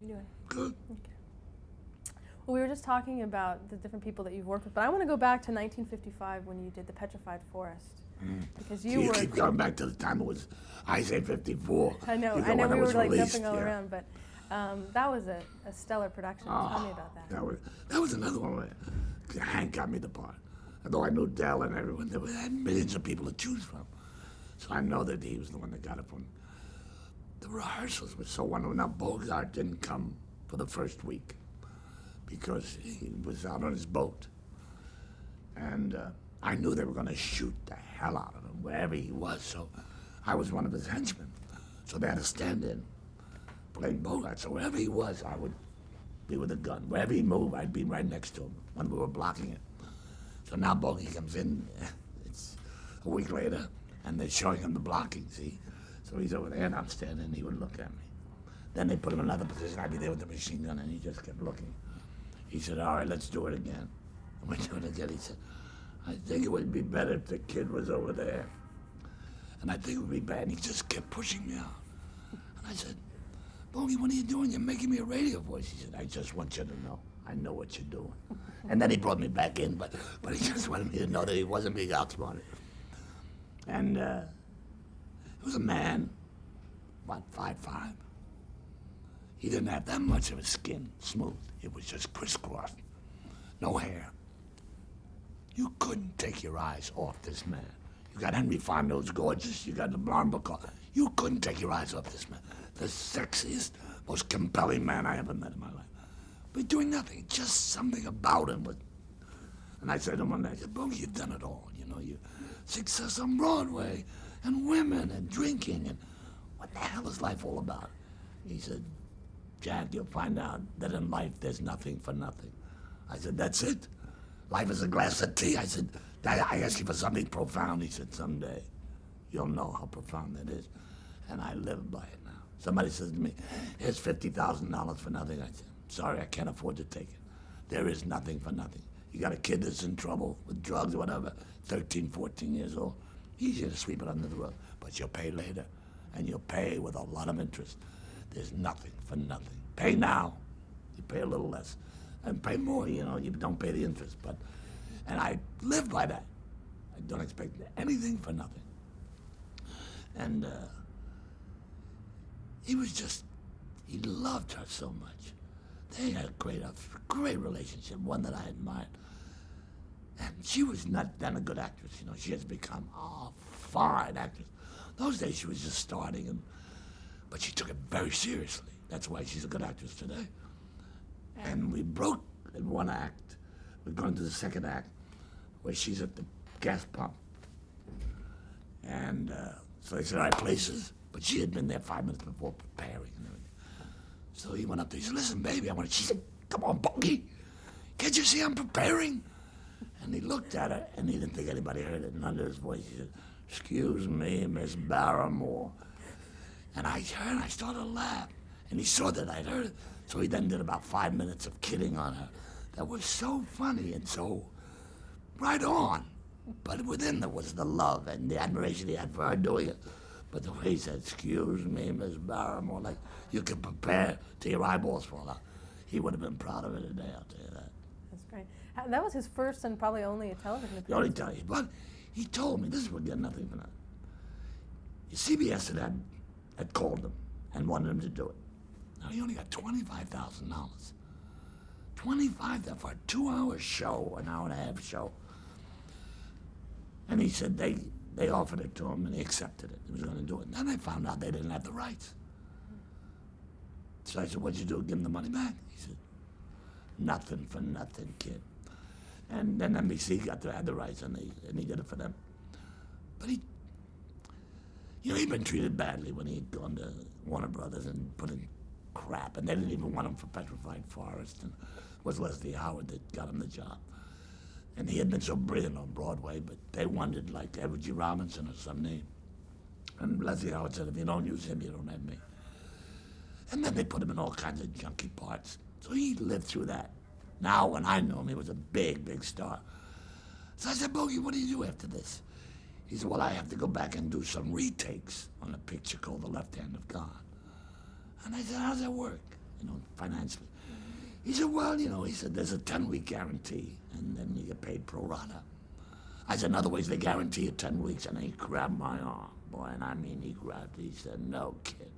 You doing? Good. Okay. Well, we were just talking about the different people that you've worked with, but I want to go back to 1955 when you did The Petrified Forest. Because you were... keep going back to the time it was, I say 54. I know we were like jumping all around, but that was a stellar production. Tell me about that. That was another one where Hank got me the part. Although I knew Dell and everyone, there were millions of people to choose from. So I know that he was the one that got it from. The rehearsals were so wonderful. Now, Bogart didn't come for the first week because he was out on his boat. And I knew they were going to shoot the hell out of him wherever he was, so I was one of his henchmen. So they had to stand in playing Bogart. So wherever he was, I would be with a gun. Wherever he moved, I'd be right next to him when we were blocking it. So now Bogey comes in, it's a week later, and they're showing him the blocking, see? So he's over there, and I'm standing, and he would look at me. Then they put him in another position. I'd be there with the machine gun, and he just kept looking. He said, all right, let's do it again. And we do it again. He said, I think it would be better if the kid was over there. And I think it would be bad. And he just kept pushing me out. And I said, Bogey, what are you doing? You're making me a radio voice. He said, I just want you to know. I know what you're doing. And then he brought me back in, but he just wanted me to know that he wasn't being outsmarted. And it was a man, about 5'5". He didn't have that much of his skin smooth. It was just crisscrossed, no hair. You couldn't take your eyes off this man. You got Henry Fonda, who's gorgeous. You got the blonde Bacall. You couldn't take your eyes off this man. The sexiest, most compelling man I ever met in my life. But doing nothing, just something about him. And I said to him one day, I said, Bogey, you've done it all. You know, you success on Broadway, and women, and drinking, and what the hell is life all about? He said, Jack, you'll find out that in life there's nothing for nothing. I said, that's it? Life is a glass of tea. I said, I asked you for something profound. He said, someday you'll know how profound that is. And I live by it now. Somebody says to me, here's $50,000 for nothing. I said, sorry, I can't afford to take it. There is nothing for nothing. You got a kid that's in trouble with drugs or whatever, 13, 14 years old, easier to sweep it under the rug. But you'll pay later, and you'll pay with a lot of interest. There's nothing for nothing. Pay now, you pay a little less. And pay more, you know, you don't pay the interest. And I live by that. I don't expect anything for nothing. And he loved her so much. They had a great relationship, one that I admired. And she was not then a good actress, you know. She has become a fine actress. Those days she was just starting, but she took it very seriously. That's why she's a good actress today. And we broke in one act. We're going to the second act, where she's at the gas pump. And so they said, all right, places. But she had been there 5 minutes before preparing and everything. So he went up there, he said, listen, baby, she said, come on, Bogey. Can't you see I'm preparing? And he looked at her, and he didn't think anybody heard it. And under his voice, he said, excuse me, Miss Barrymore. And I started to laugh. And he saw that I'd heard it. So he then did about 5 minutes of kidding on her. That was so funny and so right on. But within there was the love and the admiration he had for her doing it. But the way he said, excuse me, Miss Barrymore, like you can prepare till your eyeballs fall out. He would have been proud of it today, I'll tell you that. That's great. That was his first and probably only television appearance. The only time, but he told me, this would get nothing for nothing. CBS had called him and wanted him to do it. Now he only got $25,000. $25,000 for a 2-hour show, an hour and a half show. And he said they offered it to him and he accepted it. He was going to do it. And then they found out they didn't have the rights. So I said, what'd you do? Give him the money back? He said, nothing for nothing, kid. And then NBC had the rights and he did it for them. But he'd been treated badly when he'd gone to Warner Brothers and put in crap. And they didn't even want him for Petrified Forest. And it was Leslie Howard that got him the job. And he had been so brilliant on Broadway, but they wanted like Edward G. Robinson or some name. And Leslie Howard said, if you don't use him, you don't have me. And then they put him in all kinds of junky parts. So he lived through that. Now, when I knew him, he was a big, big star. So I said, Bogey, what do you do after this? He said, well, I have to go back and do some retakes on a picture called The Left Hand of God. And I said, how does that work? financially. He said, well, he said, there's a 10-week guarantee, and then you get paid pro rata. I said, in other ways, they guarantee you 10 weeks, and he grabbed my arm, boy, and I mean, he said, no, kid,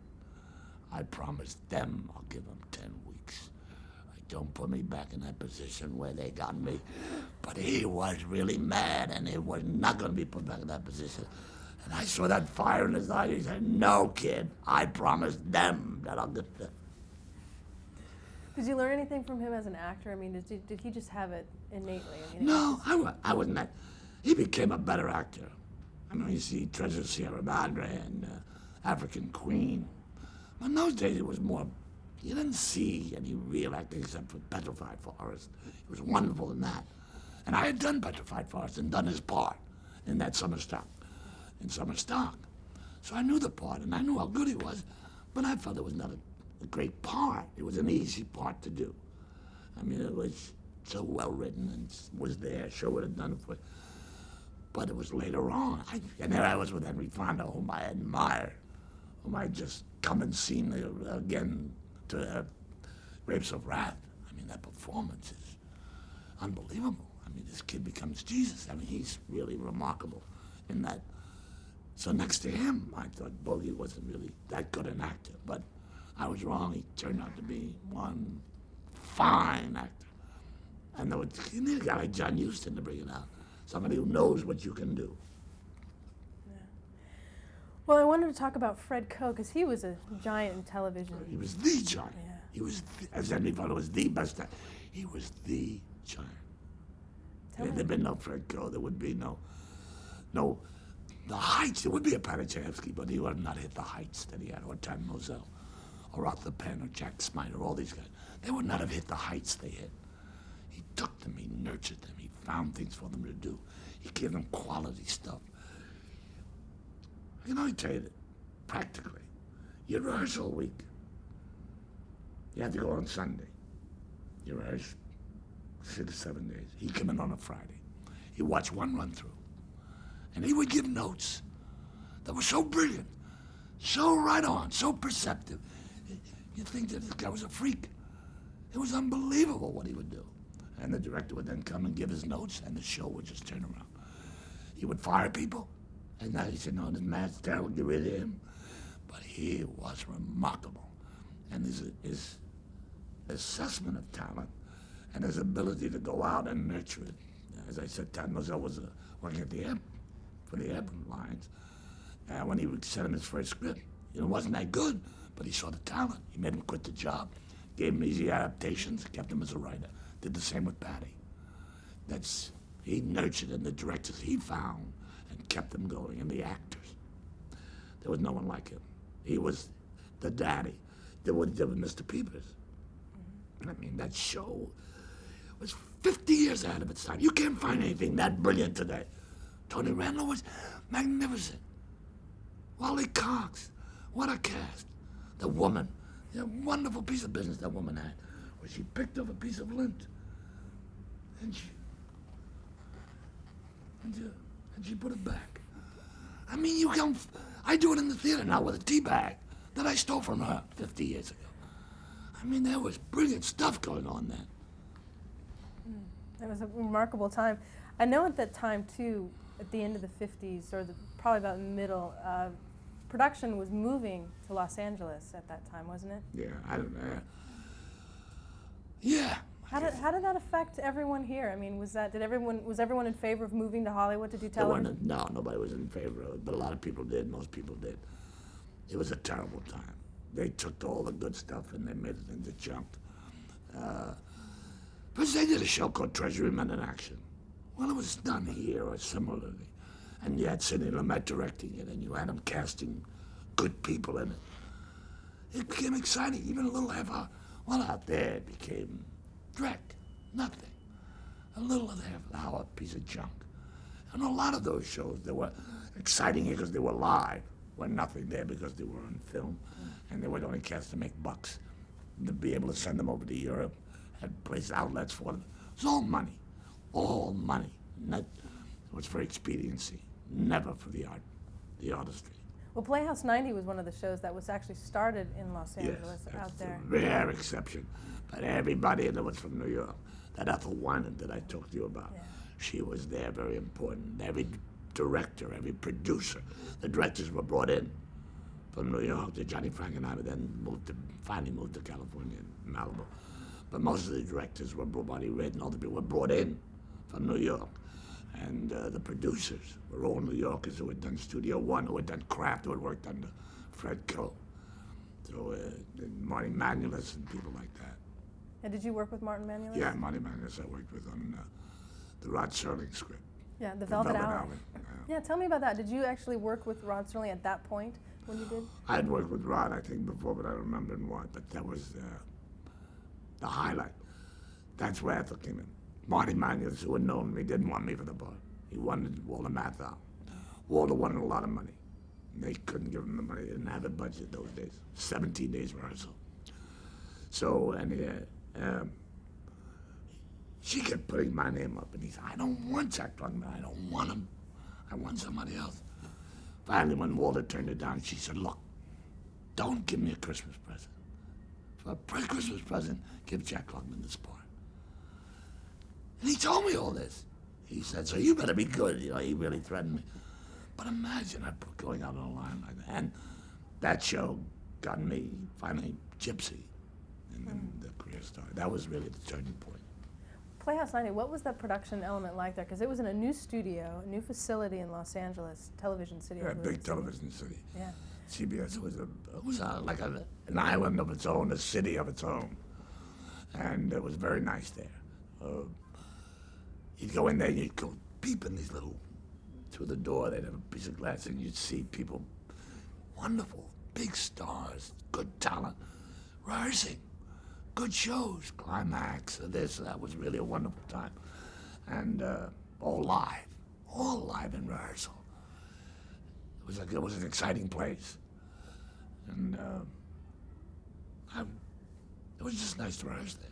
I promised them I'll give them 10 weeks. Don't put me back in that position where they got me. But he was really mad, and he was not going to be put back in that position. And I saw that fire in his eye. He said, no, kid, I promised them that I'll get them. Did you learn anything from him as an actor? I mean, did he just have it innately? I mean, No, I wasn't that. He became a better actor. I mean, you see Treasure of Sierra Madre and African Queen. But in those days, it was more, you didn't see any real acting except for Petrified Forest. It was wonderful in that. And I had done Petrified Forest and done his part in that Summer Stock. So I knew the part, and I knew how good he was, but I felt it was not a great part. It was an easy part to do. I mean, it was so well written and was there. Sure would have done it for. But it was later on. And there I was with Henry Fonda, whom I admired, whom I just come and seen again to Grapes of Wrath. I mean, that performance is unbelievable. I mean, this kid becomes Jesus. I mean, he's really remarkable in that. So next to him, I thought Bogey wasn't really that good an actor, but I was wrong. He turned out to be one fine actor. And you need a guy like John Huston to bring it out. Somebody who knows what you can do. Yeah. Well, I wanted to talk about Fred Coe, because he was a giant in television. He was the giant. Yeah. He was, as Henry Fonda was the best actor. He was the giant. If there'd been no Fred Coe, there would be no the heights. There would be a Panichevsky, but he would have not hit the heights that he had, or Tan Moselle, or Arthur Penn, or Jack Smiter, all these guys. They would not have hit the heights they hit. He took them, he nurtured them, he found things for them to do. He gave them quality stuff. I can only tell you that, practically, you rehearse all week. You had to go on Sunday. You rehearse 6 or 7 days. He'd come in on a Friday. He'd watch one run-through. And he would give notes that were so brilliant, so right on, so perceptive. You'd think that this guy was a freak. It was unbelievable what he would do. And the director would then come and give his notes, and the show would just turn around. He would fire people, and now he said, no, this man's terrible, get rid of him. But he was remarkable. And his assessment of talent and his ability to go out and nurture it. As I said, Tad Moselle was working at the for the airplane lines. And when he sent him his first script, it wasn't that good, but he saw the talent. He made him quit the job, gave him easy adaptations, kept him as a writer. Did the same with Patty. He nurtured in the directors he found and kept them going, and the actors. There was no one like him. He was the daddy. Did what he did with Mr. Peepers. I mean, that show was 50 years ahead of its time. You can't find anything that brilliant today. Tony Randall was magnificent. Wally Cox, what a cast. The woman, a wonderful piece of business that woman had, where she picked up a piece of lint and she put it back. I mean, I do it in the theater now with a tea bag that I stole from her 50 years ago. I mean, there was brilliant stuff going on then. It was a remarkable time. I know at that time, too, at the end of the 50s, or probably about the middle, production was moving to Los Angeles at that time, wasn't it? Yeah, I don't know. Yeah. How did that affect everyone here? I mean, was everyone in favor of moving to Hollywood to do television? No, nobody was in favor of it, but a lot of people did. Most people did. It was a terrible time. They took all the good stuff and they made it into junk. First they did a show called Treasury Men in Action. Well, it was done here or similarly. And you had Sidney Lumet directing it, and you had him casting good people in it. It became exciting, even a little half hour. Well, out there it became dreck, nothing. A little half hour piece of junk. And a lot of those shows, they were exciting here because they were live, were nothing there because they were on film, and they would only cast to make bucks. And to be able to send them over to Europe, had place outlets for them. It was all money, all money. And that was for expediency, never for the artistry. Well, Playhouse 90 was one of the shows that was actually started in Los Angeles Yes, out that's there. a rare exception. But everybody in there was from New York. That Ethel Wyman that I talked to you about, Yeah. she was there, very important. Every director, every producer, the directors were brought in from New York. The Johnny Frankenheimer then finally moved to California, Malibu. But most of the directors were Buddy Red and all the people were brought in from New York. And the producers were all New Yorkers who had done Studio One, who had done Kraft, who had worked under Fred Coe. So Marty Manulis and people like that. And did you work with Martin Manulis? Yeah, Marty Manulis I worked with on the Rod Serling script. Yeah, The Velvet Hour. Yeah. Yeah, tell me about that. Did you actually work with Rod Serling at that point when you did? I had worked with Rod, I think, before, but I don't remember in what. But that was the highlight. That's where Ethel came in. Marty Manulis, who had known me, didn't want me for the part. He wanted Walter Matthau. Walter wanted a lot of money. They couldn't give him the money. They didn't have a budget those days. 17 days rehearsal. So, and she kept putting my name up, and he said, I don't want Jack Klugman. I don't want him. I want somebody else. Finally, when Walter turned it down, she said, look, don't give me a Christmas present. For a Christmas present, give Jack Klugman this part. And he told me all this. He said, so you better be good. You know, he really threatened me. But imagine going out on a line like that. And that show got me, finally, Gypsy. And then the career started. That was really the turning point. Playhouse 90, what was that production element like there? Because it was in a new studio, a new facility in Los Angeles, Television City. I Yeah, believe big it's television city. Yeah. CBS was like an island of its own, a city of its own. And it was very nice there. You'd go in there, you'd go peep in these little, through the door, they'd have a piece of glass, and you'd see people, wonderful, big stars, good talent, rehearsing, good shows, climax, this, that was really a wonderful time. And all live in rehearsal. It was an exciting place. And it was just nice to rehearse there.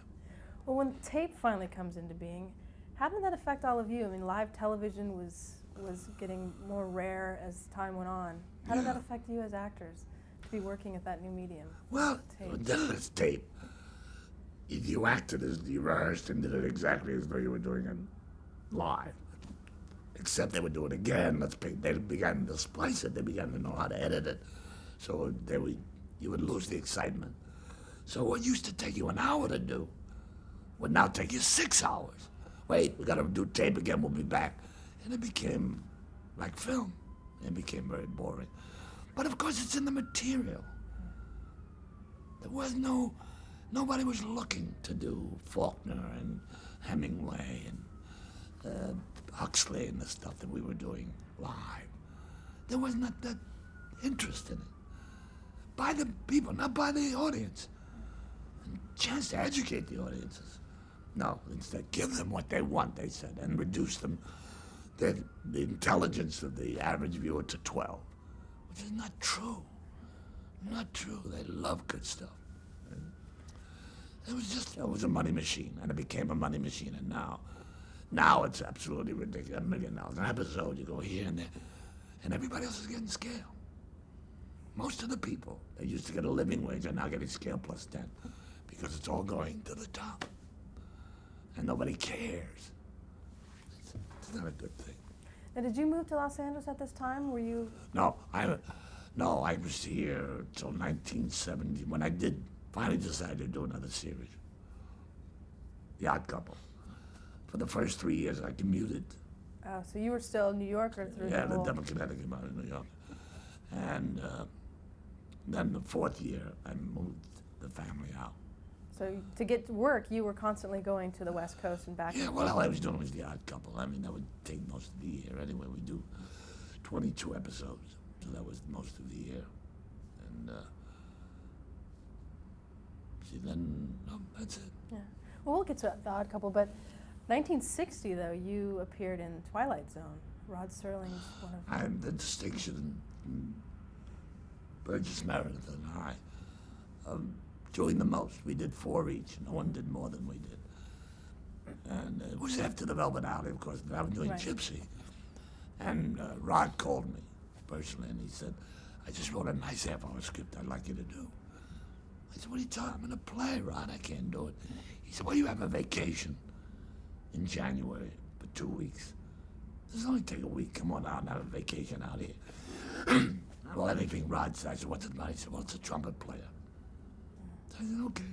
Well, when tape finally comes into being, how did that affect all of you? I mean, live television was getting more rare as time went on. How did that affect you as actors to be working at that new medium? Well, tape? then it's tape. You acted as you rehearsed and did it exactly as though you were doing it live. Except they would do it again. They began to splice it. They began to know how to edit it. So you would lose the excitement. So what used to take you an hour to do would now take you 6 hours. Wait, we got to do tape again. We'll be back. And it became like film. It became very boring. But of course, it's in the material. There was nobody was looking to do Faulkner and Hemingway and Huxley and the stuff that we were doing live. There was not that interest in it. By the people, not by the audience. And chance to educate the audiences. No, instead, give them what they want, they said, and reduce them, the intelligence of the average viewer to 12, which is not true. Not true. They love good stuff. And it was a money machine, and it became a money machine, and now it's absolutely ridiculous. $1 million an episode, you go here and there, and everybody else is getting scale. Most of the people that used to get a living wage are now getting scale plus 10, because it's all going to the top. And nobody cares. It's not a good thing. Now, did you move to Los Angeles at this time? Were you? No, I was here until 1970 when I finally decided to do another series. The Odd Couple. For the first 3 years, I commuted. Oh, so you were still a New Yorker through Yeah, the the whole... Devil Connecticut out of New York. And then the 4th year, I moved the family out. So to get to work, you were constantly going to the West Coast and back. Yeah, well, all I was doing was The Odd Couple. I mean, that would take most of the year. Anyway, we do 22 episodes, so that was most of the year. And then that's it. Yeah. Well, we'll get to The Odd Couple, but 1960, though, you appeared in Twilight Zone. Rod Serling's one of... I had the distinction, Burgess Meredith and I, doing the most. We did 4 each. No one did more than we did. And it was after the Velvet Alley, of course, but I was doing Right. Gypsy. And Rod called me personally, and he said, I just wrote a nice half-hour script I'd like you to do. I said, what are you talking? I'm in a play, Rod. I can't do it. He said, well, you have a vacation in January for 2 weeks. This only take a week. Come on out and have a vacation out here. Well, anything Rod said. I said, what's it about? He said, well, it's a trumpet player. I said, okay.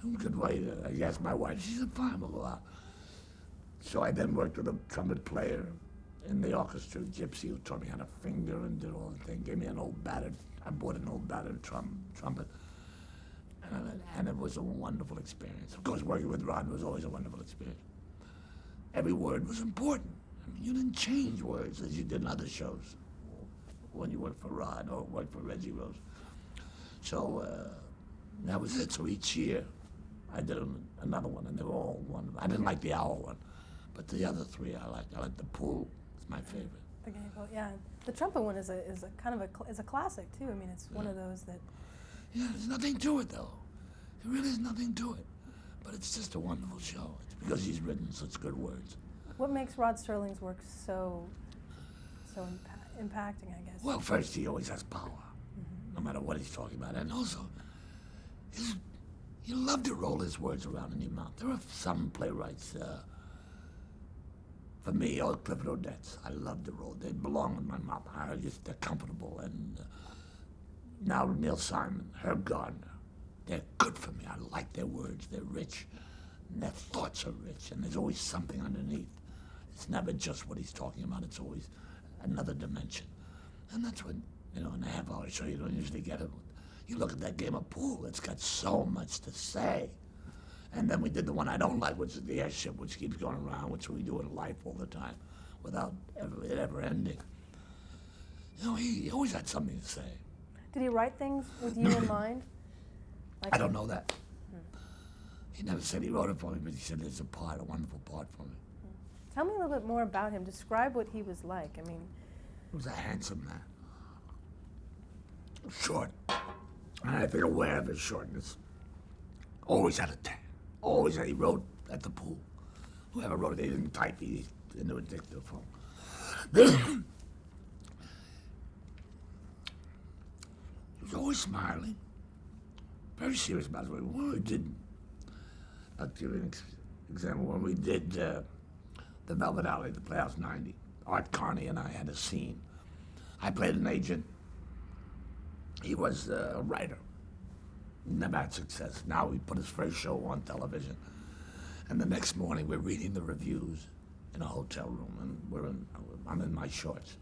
I'm a good way to, I asked my wife. She said, fine, we'll go out. So I then worked with a trumpet player in the orchestra, Gypsy, who taught me how to finger and did all the thing. Gave me an old battered, I bought an old battered trumpet. And it was a wonderful experience. Of course, working with Rod was always a wonderful experience. Every word was important. I mean, you didn't change words as you did in other shows when you worked for Rod or worked for Reggie Rose. So that was it. So each year I did another one, and they were all wonderful. I didn't like the owl one, but the other three I liked. I liked the pool. It's my favorite. The Gable, yeah. The trumpet one is a kind of is a classic too. I mean, it's one of those that. Yeah, there's nothing to it though. There really is nothing to it. But it's just a wonderful show. It's because he's written such good words. What makes Rod Serling's work so impacting, I guess? Well, first, he always has power, no matter what he's talking about. And also, you love to roll his words around in your mouth. There are some playwrights, for me, Clifford Odets, I love to roll. They belong in my mouth. They're comfortable. And now Neil Simon, Herb Gardner, they're good for me. I like their words. They're rich. And their thoughts are rich. And there's always something underneath. It's never just what he's talking about. It's always another dimension. And that's what, in a half-hour show, you don't usually get it. You look at that game of pool, it's got so much to say. And then we did the one I don't like, which is the airship, which keeps going around, which we do in life all the time, without it ever ending. He always had something to say. Did he write things with you in mind? I don't know that. He never said he wrote it for me, but he said it's a wonderful part for me. Tell me a little bit more about him. Describe what he was like. I mean, he was a handsome man. Short. And I think aware of his shortness. Always had a tan. Always he wrote at the pool. Whoever wrote it, they didn't type. He into a dictaphone. He was always smiling. Very serious about it. When we did, I'll give you an example. When we did the Velvet Alley, the Playhouse 90, Art Carney and I had a scene. I played an agent. He was a writer. Never had success. Now he put his first show on television. And the next morning we're reading the reviews in a hotel room, and I'm in my shorts.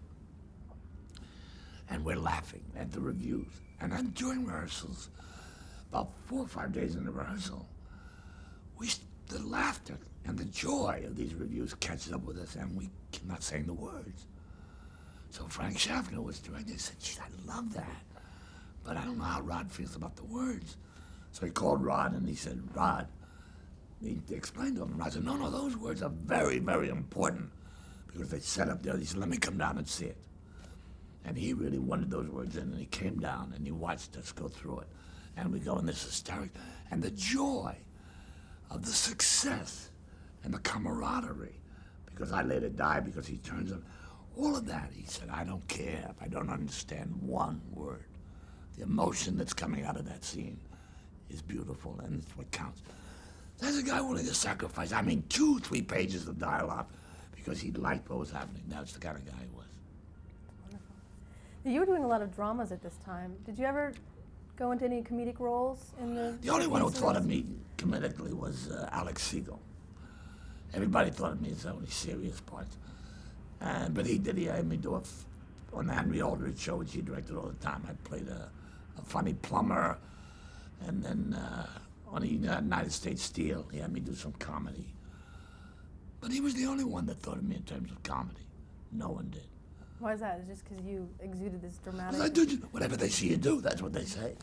And we're laughing at the reviews. And then during rehearsals, about 4 or 5 days into rehearsal, the laughter and the joy of these reviews catches up with us, and we cannot saying the words. So Frank Schaffner was directing. He said, "Geez, I love that, but I don't know how Rod feels about the words." So he called Rod, and he said, "Rod," he explained to him, and Rod said, no, those words are very, very important, because they set up there. He said, "Let me come down and see it." And he really wanted those words in, and he came down, and he watched us go through it. And we go in this hysteric, and the joy of the success and the camaraderie, because I later died because he turns up, all of that, he said, I don't care if I don't understand one word. The emotion that's coming out of that scene is beautiful, and it's what counts. There's a guy willing to sacrifice, 2-3 pages of dialogue because he liked what was happening. That's the kind of guy he was. Wonderful. You were doing a lot of dramas at this time. Did you ever go into any comedic roles in the... The only one who thought of me comedically was Alex Siegel. Everybody thought of me as the only serious parts. But he had me do on the Henry Aldridge show, which he directed all the time. I played a funny plumber, and then on the United States Steel, he had me do some comedy. But he was the only one that thought of me in terms of comedy. No one did. Why is that? Is it just because you exuded this dramatic... I do whatever they see you do, that's what they say.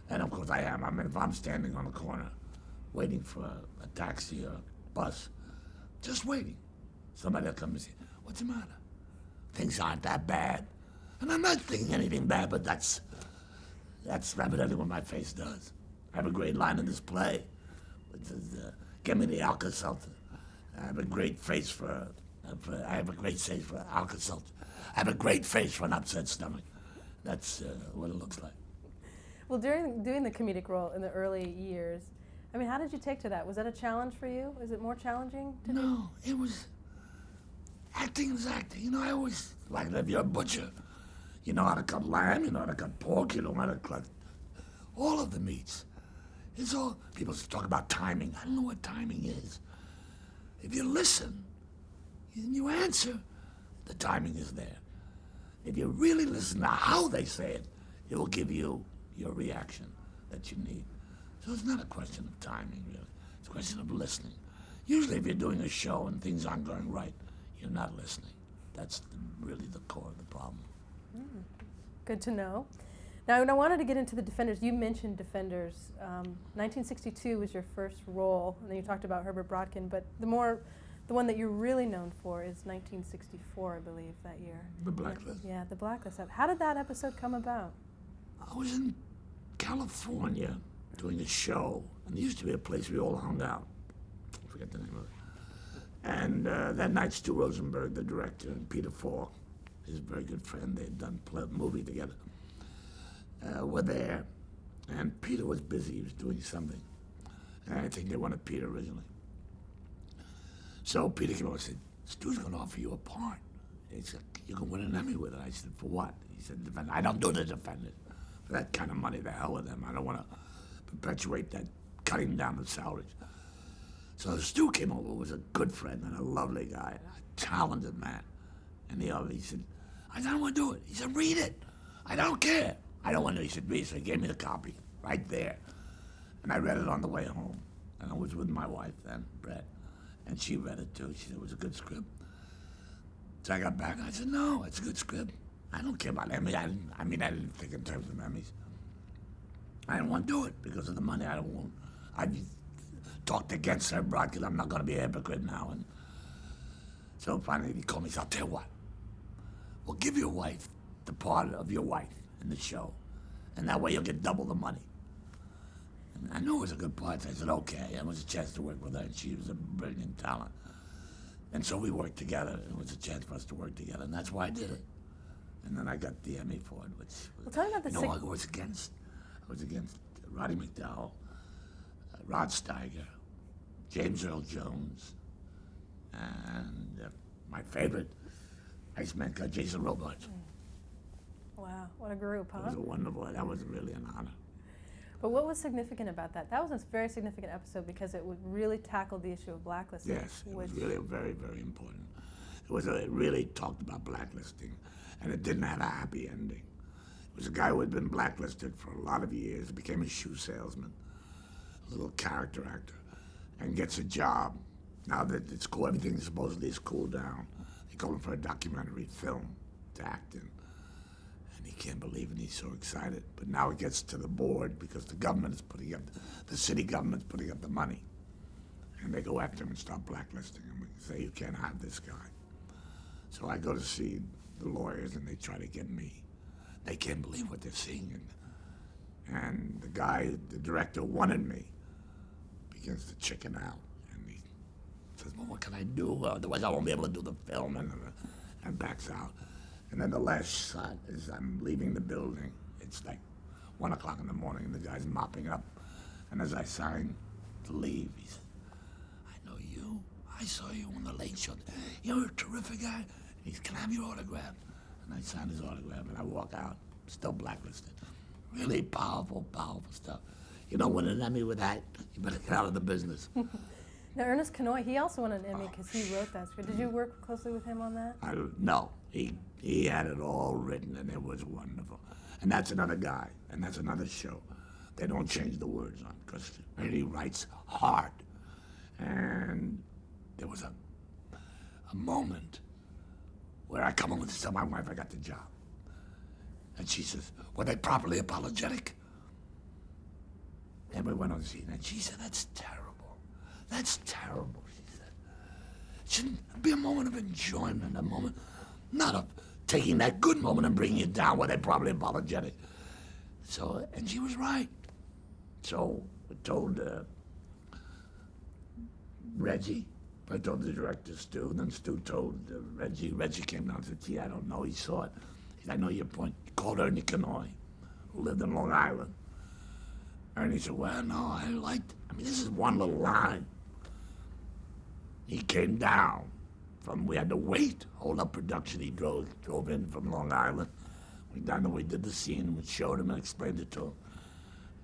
And of course I am. If I'm standing on the corner waiting for a taxi or a bus, just waiting, somebody will come and say, "What's the matter? Things aren't that bad." And I'm not thinking anything bad, but that's evidently what my face does. I have a great line in this play, which is, "Give me the Alka-Seltzer." I have a great face I have a great face for Alka-Seltzer. I have a great face for an upset stomach. That's what it looks like. Well, during doing the comedic role in the early years, I mean, how did you take to that? Was that a challenge for you? Is it more challenging to do? No, it was acting is acting. You know, I always like if you're a butcher, you know how to cut lamb, you know how to cut pork, you know how to cut all of the meats. It's all people talk about timing. I don't know what timing is. If you listen and you answer, the timing is there. If you really listen to how they say it, it will give you your reaction that you need. So it's not a question of timing, really. It's a question of listening. Usually if you're doing a show and things aren't going right, you're not listening. That's really the core of the problem. Good to know. Now, when I wanted to get into the Defenders, you mentioned Defenders. 1962 was your first role, and then you talked about Herbert Brodkin, but the one that you're really known for is 1964, I believe, that year. The Blacklist. Yeah, the Blacklist. How did that episode come about? I was in California doing a show, and there used to be a place we all hung out. I forget the name of it. And that night, Stu Rosenberg, the director, and Peter Falk, his very good friend, they had done a movie together, were there. And Peter was busy, he was doing something. And I think they wanted Peter originally. So Peter came over and said, Stu's going to offer you a part. He said, you can win an Emmy with it. I said, for what? He said, Defender. I don't do the Defenders. For that kind of money, the hell with them. I don't want to perpetuate that, cutting down the salaries. So Stu came over, was a good friend and a lovely guy, a talented man. And he said, I don't want to do it. He said, read it. I don't care. I don't want to. He said, read it. So he gave me the copy right there. And I read it on the way home. And I was with my wife then, Brett. And she read it too. She said it was a good script. So I got back and I said, no, it's a good script. I don't care about Emmy. I didn't think in terms of Emmys. I didn't want to do it because of the money. I talked against her, because I'm not going to be a hypocrite now. And so finally he called me. He said, I'll tell you what. We'll give your wife the part of your wife in the show. And that way you'll get double the money. And I knew it was a good part. So I said, okay. It was a chance to work with her. And she was a brilliant talent. And so we worked together. It was a chance for us to work together. And that's why I did it. And then I got the Emmy for it, which Well, tell me about the I was against Roddy McDowell, Rod Steiger, James Earl Jones, and my favorite Iceman cut, Jason Robards. Wow, what a group, huh? It was a wonderful, that was really an honor. But what was significant about that? That was a very significant episode because it would really tackle the issue of blacklisting. Yes, it was really very, very important. It really talked about blacklisting, and it didn't have a happy ending. It was a guy who had been blacklisted for a lot of years, became a shoe salesman, a little character actor, and gets a job. Now that it's cool, everything supposedly is cooled down. They call him for a documentary film to act in. And he can't believe it, he's so excited. But now it gets to the board because the government is putting up, the city government's putting up the money. And they go after him and start blacklisting him and say, you can't have this guy. So I go to see the lawyers and they try to get me. They can't believe what they're seeing. And the guy, the director, wanted me, begins to chicken out. And he says, well, what can I do? Otherwise I won't be able to do the film, and backs out. And then the last shot is I'm leaving the building. It's like 1 o'clock in the morning and the guy's mopping up. And as I sign to leave, he said, I know you. I saw you on the Late Show. You're a terrific guy. He said, can I have your autograph? And I sign his autograph and I walk out, still blacklisted. Really powerful, powerful stuff. You don't win an Emmy with that, you better get out of the business. Now, Ernest Kanoy, he also won an Emmy because he wrote that script. Did you work closely with him on that? No, he had it all written and it was wonderful. And that's another guy, and that's another show. They don't change the words on because he writes hard. And there was a moment where I come home to tell my wife I got the job. And she says, were they properly apologetic? And we went on the scene, and she said, that's terrible. That's terrible, she said. It shouldn't be a moment of enjoyment, a moment, not of taking that good moment and bringing it down where they're probably apologetic. So, and she was right. So I told Reggie, I told the director, Stu, and then Stu told Reggie. Reggie came down and said, gee, I don't know, he saw it. I know your point. He called Ernie Kanoy, who lived in Long Island. Ernie said, well, no, I liked it. I mean, this is one little line. He came down we had to wait, hold up production. He drove in from Long Island. We down there, we did the scene, and we showed him and explained it to him.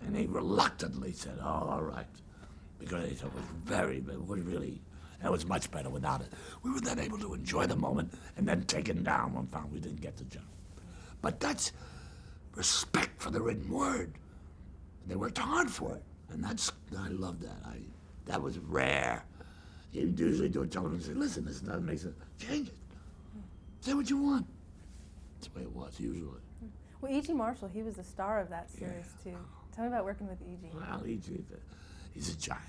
And he reluctantly said, oh, all right. Because he said it was really, it was much better without it. We were then able to enjoy the moment and then take it down when we found we didn't get the job. But that's respect for the written word. They worked hard for it. And I love that. That was rare. You usually do a television and say, listen, this doesn't make sense. Change it. Say what you want. That's the way it was usually. Well, E.G. Marshall, he was the star of that series too. Tell me about working with E.G. Well, E.G., he's a giant.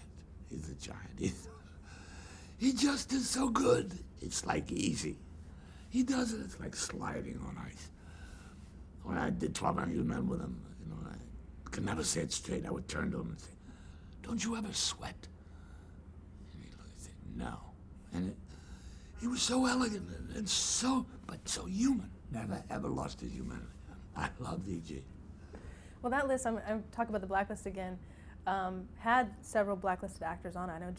He's a giant. He just is so good. It's like easy. He does it, it's like sliding on ice. When I did 12 Angry Men with him, I could never say it straight. I would turn to him and say, don't you ever sweat? And he'd look and say, no. And he was so elegant and so human. Never, ever lost his humanity. I loved E.G. Well, that list, I'm talking about the blacklist again, had several blacklisted actors on it. I know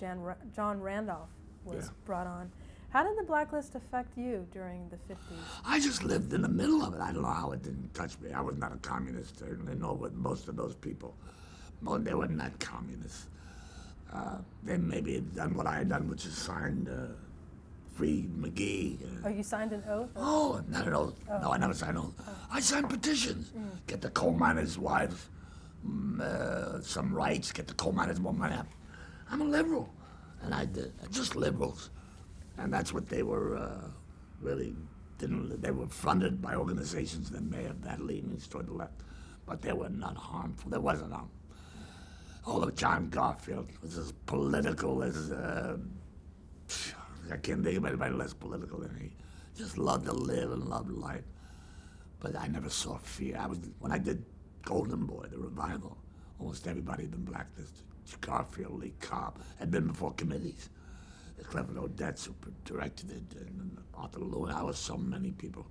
John Randolph was brought on. How did the blacklist affect you during the 50s? I just lived in the middle of it. I don't know how it didn't touch me. I was not a communist. I know what most of those people, well, they were not communists. They maybe had done what I had done, which is signed Free McGee. Oh, you signed an oath? Oh, not an oath. Oh. No, I never signed an oath. Oh. I signed petitions. Get the coal miners' wives some rights, get the coal miners more money. I'm a liberal, and I did. Just liberals. And that's what they were really didn't. They were funded by organizations that may have had leanings toward the left, but they were not harmful. There wasn't harm. Although John Garfield was as political as I can't think of anybody less political than he. Just loved to live and loved life. But I never saw fear. When I did Golden Boy, the revival, almost everybody had been blacklisted. Garfield, Lee Cobb had been before committees. Cleveland Odets, who directed it, and Arthur Lewis. I was so many people,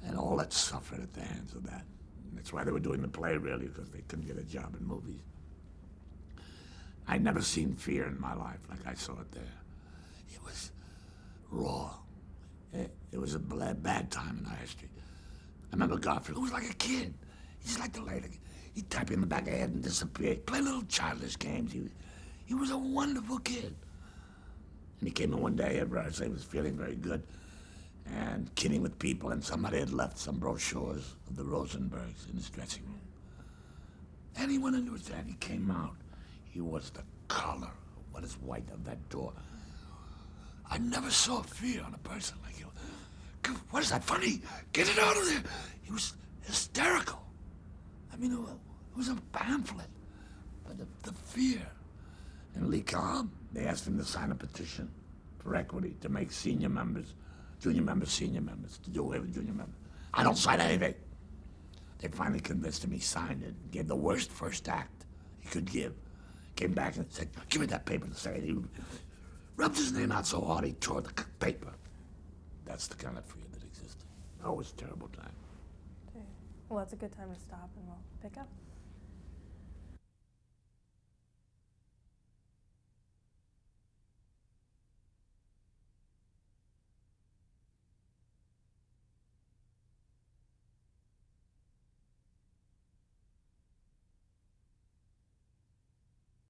and all that suffered at the hands of that. And that's why they were doing the play, really, because they couldn't get a job in movies. I'd never seen fear in my life like I saw it there. It was raw. It was a bad time in our history. I remember Garfield, who was like a kid. He's like the lady. He'd tap you in the back of the head and disappear. He'd play little childish games. He was a wonderful kid. And he came in one day at rehearsal. He was feeling very good and kidding with people, and somebody had left some brochures of the Rosenbergs in his dressing room. And he went into his and he came out. He was the color of what is white of that door. I never saw fear on a person like you. What is that, funny? Get it out of there. He was hysterical. I mean, it was a pamphlet. But the fear. And Lee Cobb, they asked him to sign a petition for equity to make junior members, to do away with junior members. I don't sign anything. They finally convinced him. He signed it, gave the worst first act he could give. Came back and said, give me that paper to say it. He rubbed his name out so hard he tore the paper. That's the kind of fear that existed. Oh, it was a terrible time. Well, it's a good time to stop, and we'll pick up.